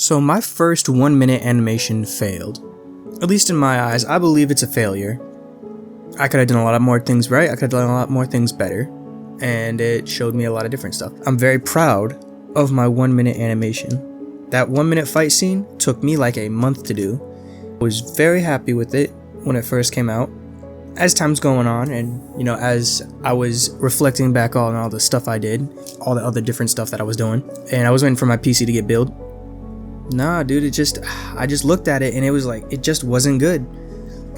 So my first 1 minute animation failed. At least in my eyes, I believe it's a failure. I could have done a lot more things right, I could have done a lot more things better, and it showed me a lot of different stuff. I'm very proud of my 1 minute animation. That 1 minute fight scene took me like a month to do. I was very happy with it when it first came out. As time's going on and, as I was reflecting back on all the stuff I did, all the other different stuff that I was doing, and I was waiting for my PC to get built. Nah, dude, I just looked at it and it was like, it just wasn't good.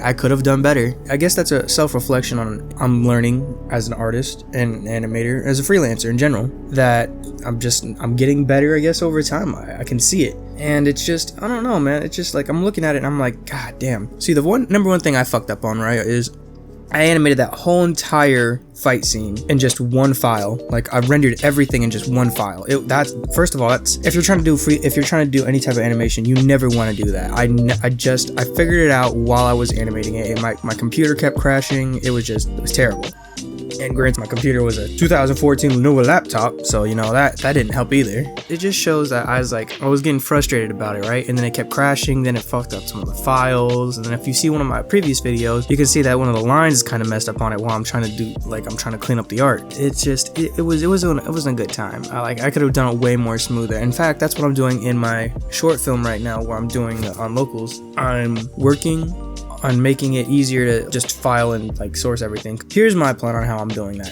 I could have done better. I guess that's a self-reflection on I'm learning as an artist and animator, as a freelancer in general, that I'm getting better, I guess, over time. I can see it. And it's just, I don't know, man. It's just like, I'm looking at it and I'm like, God damn. See, the number one thing I fucked up on, right, is I animated that whole entire fight scene in just one file. Like, I rendered everything in just one file. First of all, if you're trying to do any type of animation, you never want to do that. I figured it out while I was animating it, and my computer kept crashing. It was terrible. And granted, my computer was a 2014 Lenovo laptop, so that didn't help either. It just shows that I was getting frustrated about it, right? And then it kept crashing, then it fucked up some of the files, and then if you see one of my previous videos, you can see that one of the lines is kind of messed up on it while I'm trying to clean up the art. It's just, it wasn't a good time. I could have done it way more smoother. In fact, that's what I'm doing in my short film right now, where I'm doing on locals. I'm working on making it easier to just file and source everything. Here's my plan on how I'm doing that.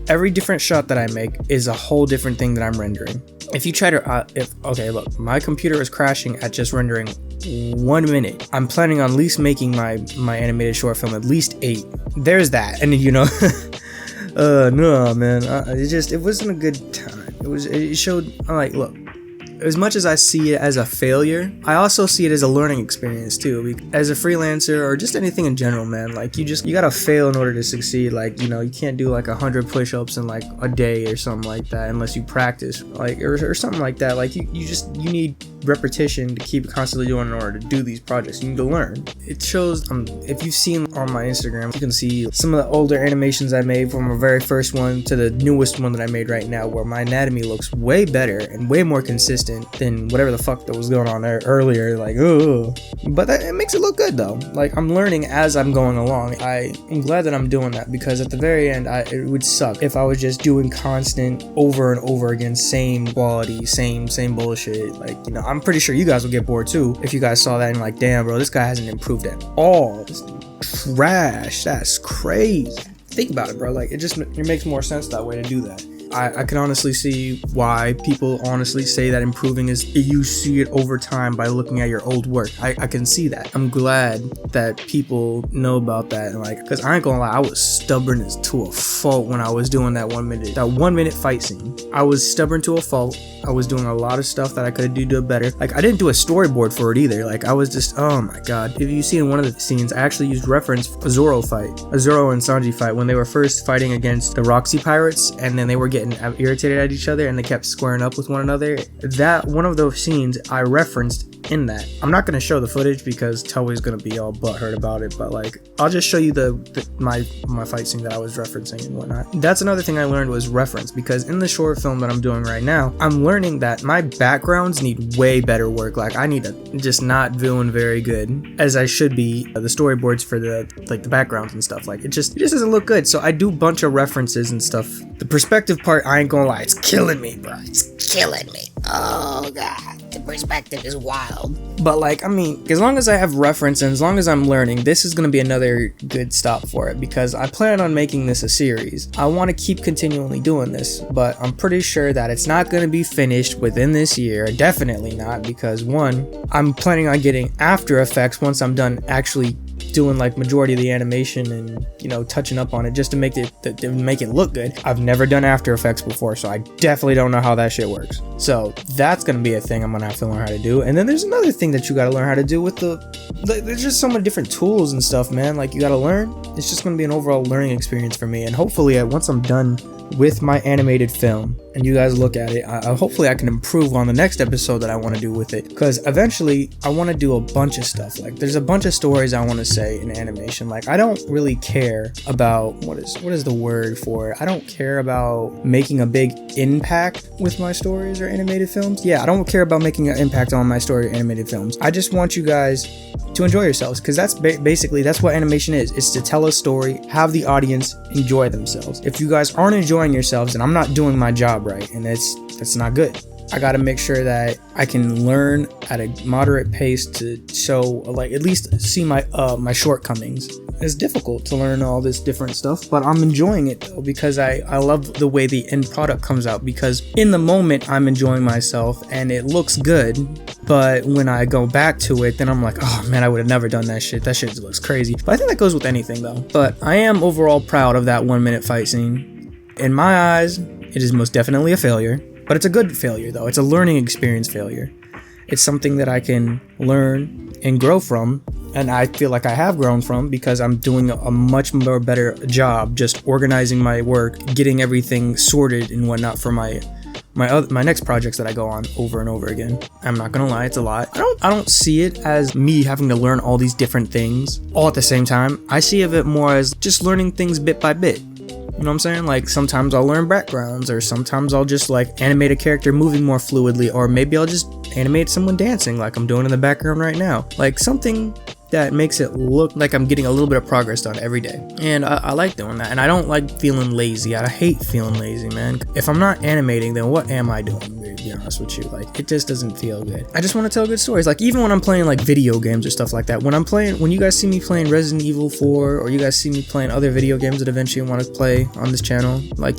Every different shot that I make is a whole different thing that I'm rendering. If you try to, okay, look, my computer is crashing at just rendering 1 minute. I'm planning on at least making my animated short film at least 8. There's that, and no, man, it wasn't a good time. It showed, look, as much as I see it as a failure, I also see it as a learning experience too. As a freelancer or just anything in general, man, you gotta fail in order to succeed. You can't do 100 push-ups in a day or something like that unless you practice, or something like that. You need repetition to keep constantly doing in order to do these projects. You need to learn. It shows, if you've seen on my Instagram, you can see some of the older animations I made from my very first one to the newest one that I made right now, where my anatomy looks way better and way more consistent than whatever the fuck that was going on there earlier. But it makes it look good though. I'm learning as I'm going along. I am glad that I'm doing that, because at the very end, it would suck if I was just doing constant over and over again, same quality, same bullshit. I'm pretty sure you guys will get bored too if you guys saw that and damn, bro, this guy hasn't improved at all. This trash. That's crazy. Think about it, bro. It makes more sense that way to do that. I can honestly see why people honestly say that improving is, you see it over time by looking at your old work. I can see that. I'm glad that people know about that, and because I ain't gonna lie, I was stubborn as to a fault when I was doing that 1 minute fight scene. I was stubborn to a fault. I was doing a lot of stuff that I could do better. I didn't do a storyboard for it either. I was just, oh my god. If you see in one of the scenes, I actually used reference a Zoro and Sanji fight, when they were first fighting against the Roxy pirates, and then they were getting irritated at each other and they kept squaring up with one another. That one of those scenes I referenced in that. I'm not going to show the footage because Toei's going to be all butthurt about it, but I'll just show you my fight scene that I was referencing and whatnot. That's another thing I learned, was reference, because in the short film that I'm doing right now, I'm learning that my backgrounds need way better work. I need to just not doing very good as I should be. The storyboards for the backgrounds and stuff, it just doesn't look good. So I do a bunch of references and stuff. The perspective part, I ain't gonna lie, it's killing me, bro. It's killing me. Oh god, the perspective is wild. But as long as I have reference and as long as I'm learning, this is gonna be another good stop for it, because I plan on making this a series. I want to keep continually doing this, but I'm pretty sure that it's not gonna be finished within this year. Definitely not, because one, I'm planning on getting After Effects once I'm done actually doing majority of the animation and touching up on it, just to make it look good. I've never done After Effects before, so I definitely don't know how that shit works. So that's gonna be a thing I'm gonna have to learn how to do. And then there's another thing that you gotta learn how to do with there's just so many different tools and stuff, man. You gotta learn. It's just gonna be an overall learning experience for me, and hopefully once I'm done with my animated film and you guys look at it, hopefully I can improve on the next episode that I want to do with it, because eventually I want to do a bunch of stuff. There's a bunch of stories I want to say, in animation. Like, I don't really care about what is the word for it? I don't care about making a big impact with my stories or animated films. Yeah, I don't care about making an impact on my story or animated films. I just want you guys to enjoy yourselves, because that's basically that's what animation is. It's to tell a story, have the audience enjoy themselves. If you guys aren't enjoying yourselves, then I'm not doing my job right, and that's not good. I got to make sure that I can learn at a moderate pace to show, like, at least see my shortcomings. It's difficult to learn all this different stuff, but I'm enjoying it though, because I love the way the end product comes out, because in the moment I'm enjoying myself and it looks good, but when I go back to it, then I'm like, oh man, I would have never done that shit. That shit looks crazy. But I think that goes with anything though. But I am overall proud of that 1 minute fight scene. In my eyes, it is most definitely a failure. But it's a good failure though. It's a learning experience failure. It's something that I can learn and grow from, and I feel like I have grown from, because I'm doing a much more better job just organizing my work, getting everything sorted and whatnot for my next projects that I go on over and over again. I'm not gonna lie, it's a lot. I don't see it as me having to learn all these different things all at the same time. I see it more as just learning things bit by bit. You know what I'm saying? Like, sometimes I'll learn backgrounds, or sometimes I'll just like animate a character moving more fluidly, or maybe I'll just animate someone dancing like I'm doing in the background right now. Like, something that makes it look like I'm getting a little bit of progress done every day. And I like doing that. And I don't like feeling lazy. I hate feeling lazy, man. If I'm not animating, then what am I doing? To be honest with you, like, it just doesn't feel good. I just want to tell good stories. Like, even when I'm playing like video games or stuff like that, when you guys see me playing Resident Evil 4, or you guys see me playing other video games that eventually want to play on this channel, like,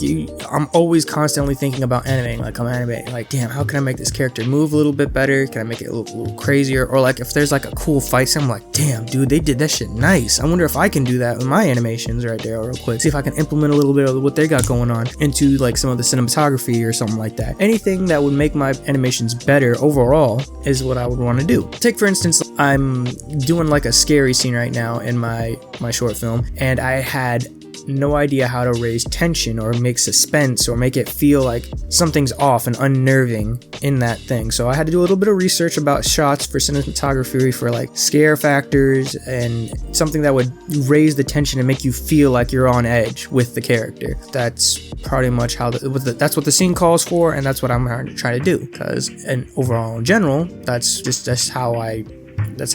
I'm always constantly thinking about animating. Like, I'm animating, like, damn, how can I make this character move a little bit better? Can I make it look a little crazier? Or like, if there's like a cool fight scene, I'm like, damn, dude, they did that shit nice. I wonder if I can do that with my animations right there real quick. See if I can implement a little bit of what they got going on into like some of the cinematography or something like that. Anything that would make my animations better overall is what I would want to do. Take for instance, I'm doing like a scary scene right now in my short film, and I had no idea how to raise tension or make suspense or make it feel like something's off and unnerving in that thing. So I had to do a little bit of research about shots for cinematography, for like scare factors, and something that would raise the tension and make you feel like you're on edge with the character. That's pretty much how that's what the scene calls for, and that's what I'm trying to do. Because, and overall in general, that's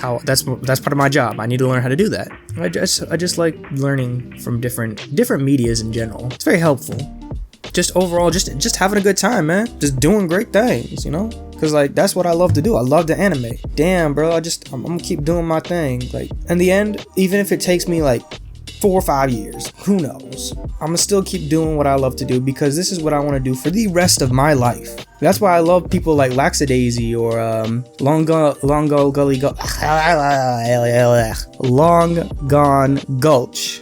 part of my job. I need to learn how to do that. I just like learning from different medias in general. It's very helpful. Just overall, just having a good time, man. Just doing great things, you know? Because like, that's what I love to do. I love to animate. Damn, bro, I'm gonna keep doing my thing. Like, in the end, even if it takes me like 4 or 5 years, who knows? I'm gonna still keep doing what I love to do, because this is what I want to do for the rest of my life. That's why I love people like Laxadaisy or Long Gone Gulch.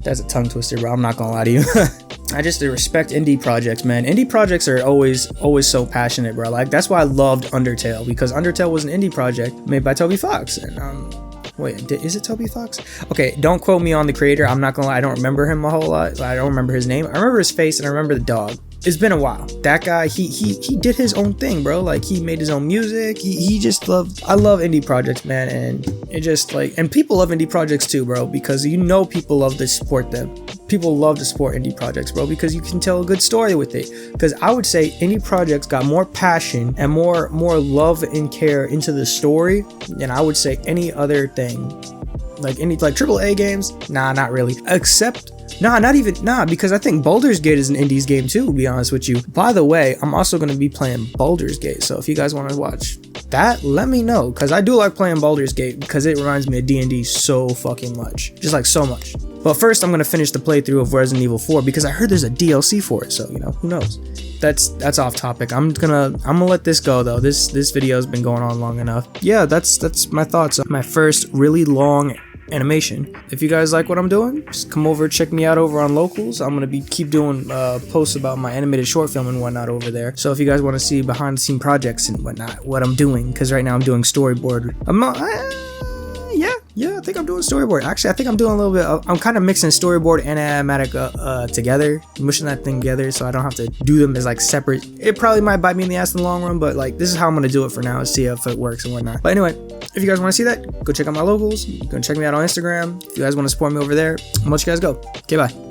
That's a tongue twister, bro. I'm not gonna lie to you. I just respect indie projects, man. Indie projects are always so passionate, bro. Like, that's why I loved Undertale, because Undertale was an indie project made by Toby Fox, and wait, is it Toby Fox? Okay, don't quote me on the creator. I'm not gonna lie, I don't remember him a whole lot. I don't remember his name. I remember his face and I remember the dog. It's been a while. That guy, he did his own thing, bro. Like, he made his own music. He just I love indie projects, man. And it just like, and people love indie projects too, bro, because people love to support them. People love to support indie projects, bro, because you can tell a good story with it. Because I would say indie projects got more passion and more love and care into the story than I would say any other thing. Like AAA games, nah, not really. Because I think Baldur's Gate is an indies game too, to be honest with you. By the way, I'm also going to be playing Baldur's Gate, so if you guys want to watch that, let me know, because I do like playing Baldur's Gate, because it reminds me of D&D so fucking much. Just like so much. But first, I'm going to finish the playthrough of Resident Evil 4, because I heard there's a DLC for it, so, you know, who knows. That's off topic. I'm gonna let this go though. This video has been going on long enough. Yeah, that's my thoughts on my first really long animation. If you guys like what I'm doing, just come over, check me out over on Locals. I'm gonna keep doing posts about my animated short film and whatnot over there. So if you guys want to see behind the scene projects and whatnot, what I'm doing, because right now I'm doing storyboard. Yeah, I think I'm doing storyboard. Actually, I think I'm doing a little bit I'm kind of mixing storyboard and animatic together, mushing that thing together so I don't have to do them as like separate. It probably might bite me in the ass in the long run, but like this is how I'm gonna do it for now, see if it works and whatnot. But anyway, if you guys want to see that, go check out my locals. You can check me out on Instagram. If you guys want to support me over there, I'll let you guys go. Okay, bye.